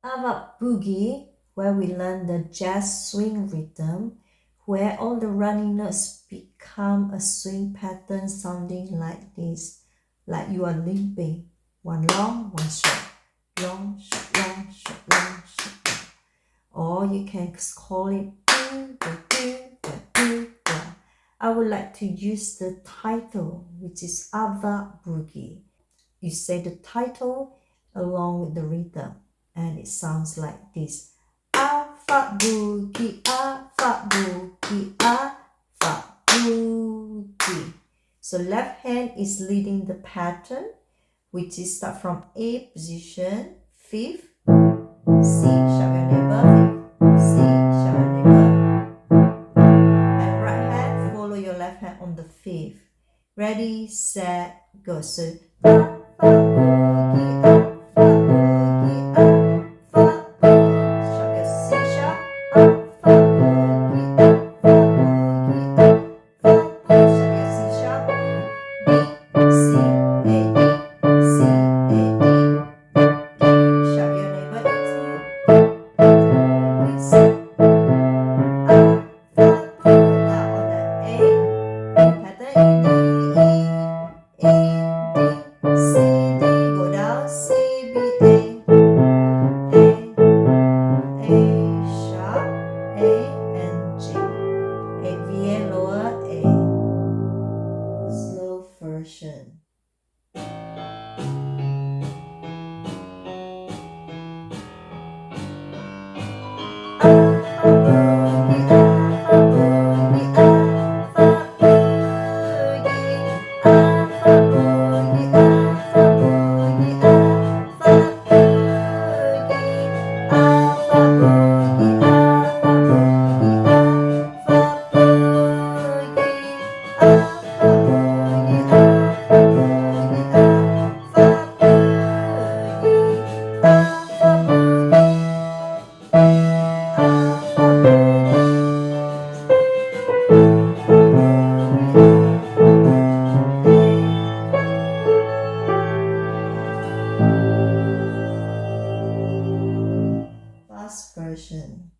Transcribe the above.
Aardvark Boogie, where we learn the jazz swing rhythm, where all the running notes become a swing pattern sounding like this, like you are limping. One long, one short, long, short, long, short, long, short. Or you can call it I would like to use the title, which is Aardvark Boogie. You say the title along with the rhythm, and it sounds like this. Aardvark Boogie, Aardvark Boogie, Aardvark Boogie. So left hand is leading the pattern, which is start from A position, fifth, C, sharp your neighbor, C, sharp your neighbor, and right hand follow your left hand on the fifth. Ready, set, go. So version. Last version.